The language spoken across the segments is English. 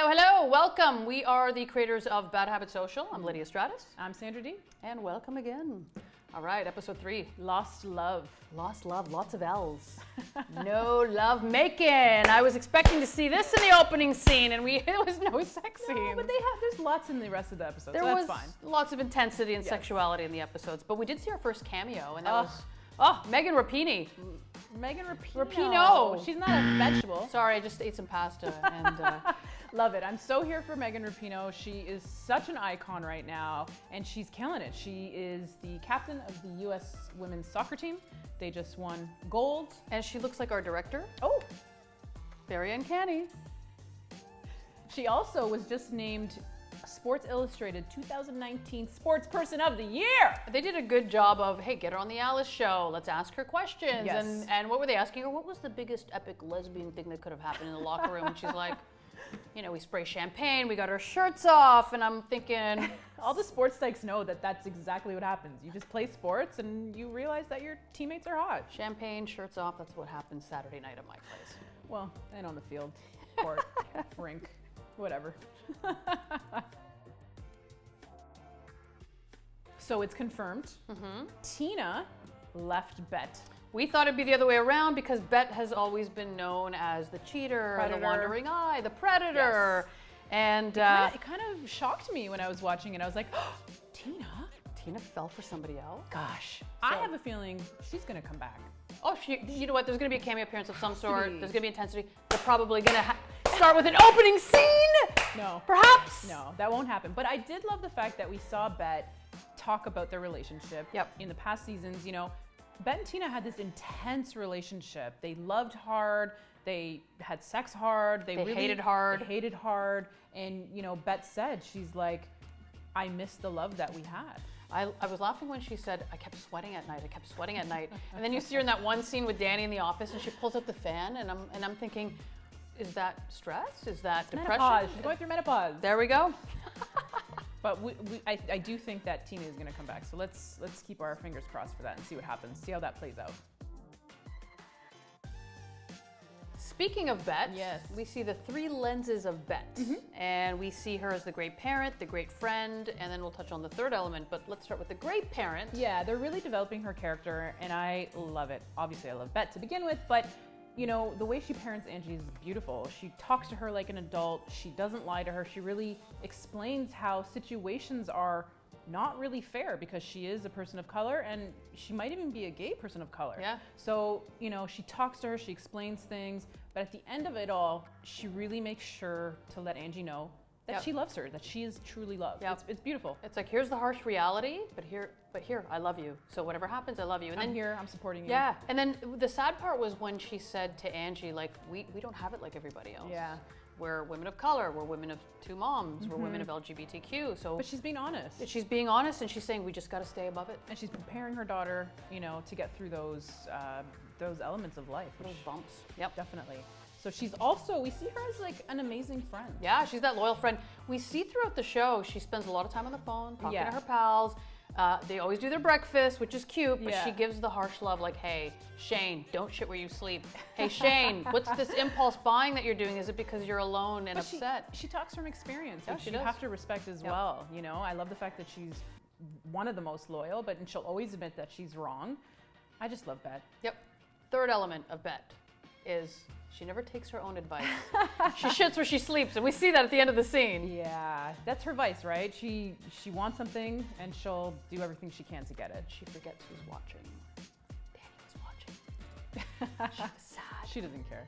Hello, hello, welcome. We are the creators of Bad Habit Social. I'm Lydia Stratus. I'm Sandra D. And welcome again. All right, episode 3. Lost love. Lost love, lots of L's. No love making. I was expecting to see this in the opening scene, and it was no sex scene. No, but there's lots in the rest of the episode, There so was that's fine. lots of intensity and sexuality in the episodes, but we did see our first cameo, and that was Megan Rapinoe. Megan Rapinoe. She's not a vegetable. Sorry, I just ate some pasta and Love it. I'm so here for Megan Rapinoe. She is such an icon right now, and she's killing it. She is the captain of the U.S. women's soccer team. They just won gold. and she looks like our director. Oh, Very uncanny. she also was just named Sports Illustrated 2019 Sports Person of the Year. They did a good job of, hey, get her on the Alice show. Let's ask her questions. Yes. And what were they asking her? What was the biggest epic lesbian thing that could have happened in the locker room? And she's like, you know, we spray champagne, we got our shirts off. And I'm thinking, All the sports dykes know that that's exactly what happens. You just play sports and you realize that your teammates are hot. champagne, shirts off, that's what happens Saturday night at my place. Well, and on the field, court, rink, whatever. So it's confirmed. Tina left Bette. We thought it'd be the other way around because Bette has always been known as the cheater, Predator. the wandering eye, the predator. And It kind of shocked me when I was watching it. I was like, oh, Tina? Tina fell for somebody else. Gosh. I have a feeling she's going to come back. Oh, you know what? There's going to be a cameo appearance of some sort. Please. There's going to be intensity. They're probably going to start with an opening scene. No. Perhaps. No, that won't happen. But I did love the fact that we saw Bette talk about their relationship. Yep. In the past seasons, you know, Bette and Tina had this intense relationship. They loved hard. They had sex hard. They really hated hard. They hated hard. And, you know, Bette said, she's like, I miss the love that we had. I was laughing when she said, I kept sweating at night. I kept sweating at night. And then you see her in that one scene with Danny in the office and she pulls out the fan and I'm thinking, is that stress? Is that depression? Menopause. She's going through menopause. There we go. But I do think that Tina is going to come back. So let's keep our fingers crossed for that and see what happens. See how that plays out. Speaking of Bette, Yes. we see the 3 lenses of Bette. And we see her as the great parent, the great friend, and then we'll touch on the third element. But let's start with the great parent. Yeah, they're really developing her character, and I love it. Obviously, I love Bette to begin with, but you know, the way she parents Angie is beautiful. She talks to her like an adult. She doesn't lie to her. She really explains how situations are not really fair because she is a person of color and she might even be a gay person of color. Yeah. So, you know, she talks to her, she explains things, but at the end of it all, she really makes sure to let Angie know that Yep. she loves her, that she is truly loved. Yep. It's beautiful. It's like, here's the harsh reality, but here, I love you. So whatever happens, I love you. And I'm then here, I'm supporting you. yeah, and then the sad part was when she said to Angie, like, we don't have it like everybody else. Yeah. We're women of color, we're women of 2 moms, we're women of LGBTQ. So But she's being honest. she's being honest and she's saying we just got to stay above it. And she's preparing her daughter, you know, to get through those elements of life. Those bumps. Yep. Definitely. So she's also, we see her as like an amazing friend. Yeah, she's that loyal friend. We see throughout the show, she spends a lot of time on the phone, talking Yeah. to her pals. They always do their breakfast, which is cute, but Yeah. she gives the harsh love like, hey, Shayne, don't shit where you sleep. Hey, Shayne, what's this impulse buying that you're doing? Is it because you're alone and But upset? She talks from experience, Yeah, which she you does. have to respect as well. You know, I love the fact that she's one of the most loyal, but and she'll always admit that she's wrong. I just love Bette. Yep. Third element of Bette is she never takes her own advice. She shits where she sleeps, and we see that at the end of the scene. Yeah, that's her vice, right? She wants something and she'll do everything she can to get it. She forgets who's watching. Danny was watching. She was sad. She doesn't care.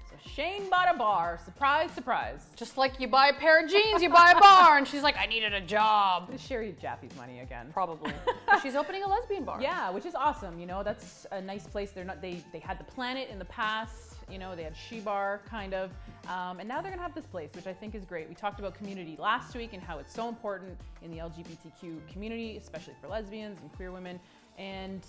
So Shayne bought a bar. Surprise, surprise. Just like you buy a pair of jeans, you buy a bar, and she's like, I needed a job. Sherry Jaffe's money again. Probably. She's opening a lesbian bar. Yeah, which is awesome. You know, that's a nice place. They had the Planet in the past. You know, they had She Bar kind of, and now they're gonna have this place, which I think is great. We talked about community last week and how it's so important in the LGBTQ community, especially for lesbians and queer women. And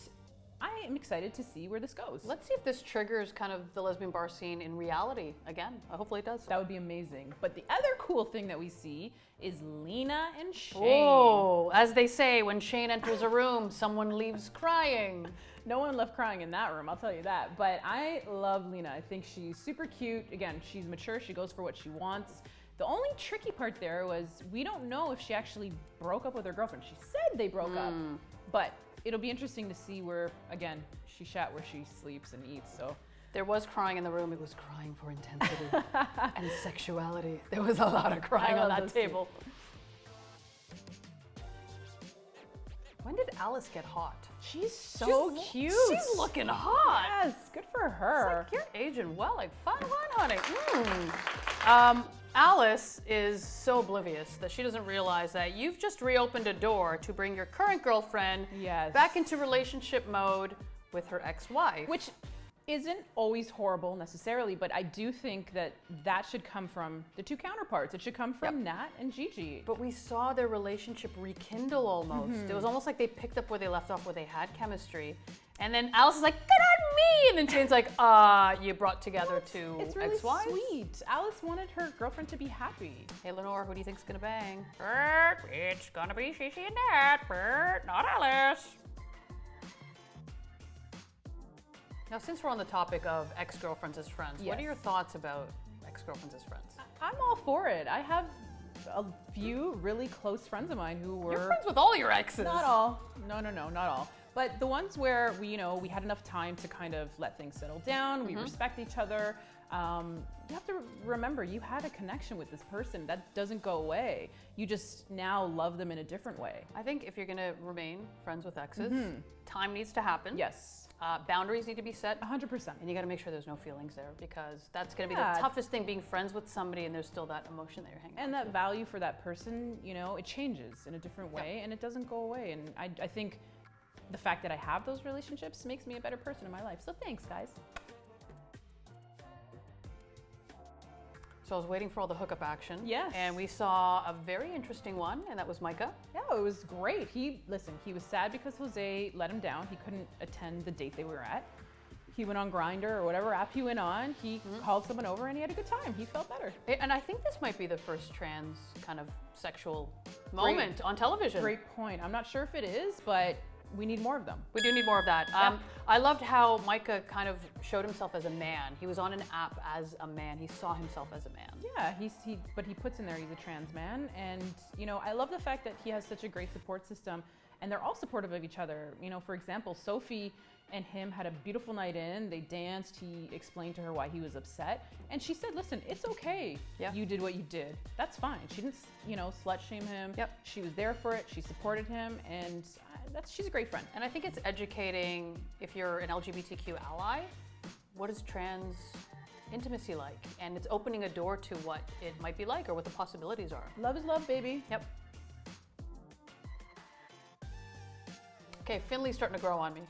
I am excited to see where this goes. Let's see if this triggers kind of the lesbian bar scene in reality again. Hopefully it does. That would be amazing. But the other cool thing that we see is Lena and Shayne. Oh, as they say, when Shayne enters a room, someone leaves crying. No one left crying in that room, I'll tell you that. But I love Lena. I think she's super cute. Again, she's mature. She goes for what she wants. The only tricky part there was we don't know if she actually broke up with her girlfriend. She said they broke up, but it'll be interesting to see where, again, she shat where she sleeps and eats. So there was crying in the room. It was crying for intensity and sexuality. There was a lot of crying on that table. When did Alice get hot? She's so cute. She's looking hot. Yes, good for her. It's like, you're aging well, like fun, honey. Alice is so oblivious that she doesn't realize that you've just reopened a door to bring your current girlfriend back into relationship mode with her ex-wife. Which isn't always horrible necessarily, but I do think that that should come from the two counterparts. It should come from Nat and Gigi. But we saw their relationship rekindle almost. It was almost like they picked up where they left off, where they had chemistry. And then Alice is like, good on me! And then Shane's like, you brought together two It's really ex-wives? sweet. Alice wanted her girlfriend to be happy. Hey, Lenore, who do you think's gonna bang? Bert, it's gonna be Shishi and Nat. Bert, not Alice. Now, since we're on the topic of ex-girlfriends as friends, what are your thoughts about ex-girlfriends as friends? I'm all for it. I have a few really close friends of mine who were... You're friends with all your exes. Not all. No, not all. But the ones where we had enough time to kind of let things settle down, we respect each other. You have to remember, you had a connection with this person. That doesn't go away. You just now love them in a different way. I think if you're gonna remain friends with exes, time needs to happen. Yes. Boundaries need to be set. 100%. And you gotta make sure there's no feelings there, because that's gonna be the toughest thing, being friends with somebody and there's still that emotion that you're hanging on And to. that value for that person, it changes in a different way and it doesn't go away. And I think the fact that I have those relationships makes me a better person in my life. So thanks, guys. So I was waiting for all the hookup action. Yes. And we saw a very interesting one, and that was Micah. Yeah, it was great. He was sad because Jose let him down. He couldn't attend the date they were at. He went on Grindr or whatever app he went on. He called someone over and he had a good time. He felt better. And I think this might be the first trans kind of sexual moment on television. Great point. I'm not sure if it is, but we need more of them. We do need more of that. I loved how Micah kind of showed himself as a man. He was on an app as a man. He saw himself as a man. Yeah, but he puts in there he's a trans man. And, I love the fact that he has such a great support system and they're all supportive of each other. For example, Sophie and him had a beautiful night in. They danced. He explained to her why he was upset. And she said, listen, it's okay. You did what you did. That's fine. She didn't, slut shame him. She was there for it. She supported him. And she's a great friend. And I think it's educating, if you're an LGBTQ ally, what is trans intimacy like? And it's opening a door to what it might be like or what the possibilities are. Love is love, baby. Yep. Okay, Finley's starting to grow on me.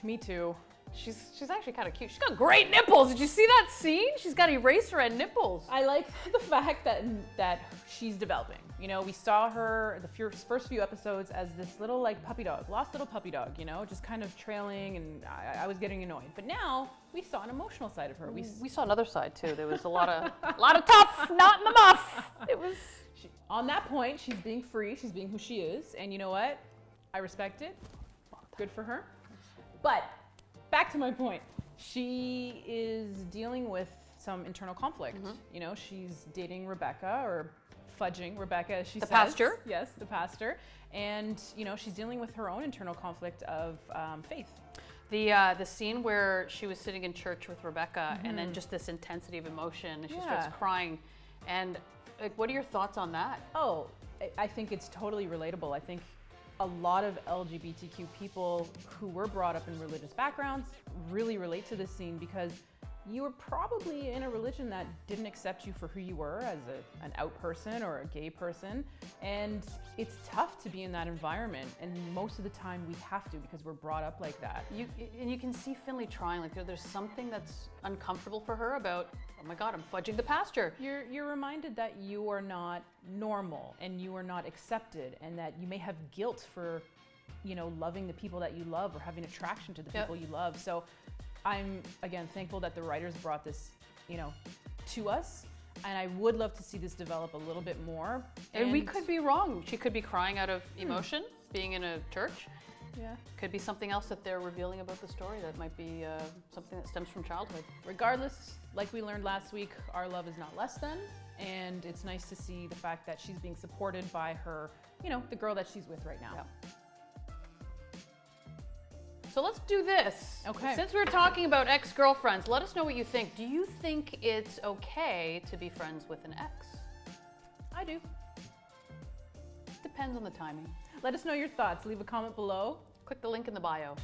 Me too. She's actually kind of cute. She's got great nipples. Did you see that scene? She's got eraser and nipples. I like the fact that she's developing. We saw her the first few episodes as this little puppy dog, lost little puppy dog, just kind of trailing, and I was getting annoyed. But now we saw an emotional side of her. We saw another side too. There was a lot of tough, not in the muff. It was on that point. She's being free. She's being who she is, and you know what? I respect it. Good for her. But back to my point. She is dealing with some internal conflict. She's dating Rebecca, or fudging Rebecca, as she says. The pastor? Yes, the pastor. And, she's dealing with her own internal conflict of faith. The scene where she was sitting in church with Rebecca and then just this intensity of emotion and she starts crying. And what are your thoughts on that? Oh, I think it's totally relatable. I think a lot of LGBTQ people who were brought up in religious backgrounds really relate to this scene, because you were probably in a religion that didn't accept you for who you were as an out person or a gay person. And it's tough to be in that environment. And most of the time we have to, because we're brought up like that. And you can see Finley trying, there's something that's uncomfortable for her about, oh my God, I'm fudging the pastor. You're reminded that you are not normal and you are not accepted, and that you may have guilt for, loving the people that you love or having attraction to the people you love. So I'm, again, thankful that the writers brought this, to us. And I would love to see this develop a little bit more. And we could be wrong. She could be crying out of emotion, being in a church. Yeah. Could be something else that they're revealing about the story that might be something that stems from childhood. Regardless, like we learned last week, our love is not less than, and it's nice to see the fact that she's being supported by her, you know, the girl that she's with right now. Yeah. So let's do this. Okay. Since we're talking about ex-girlfriends, let us know what you think. Do you think it's okay to be friends with an ex? I do. Depends on the timing. Let us know your thoughts. Leave a comment below. Click the link in the bio.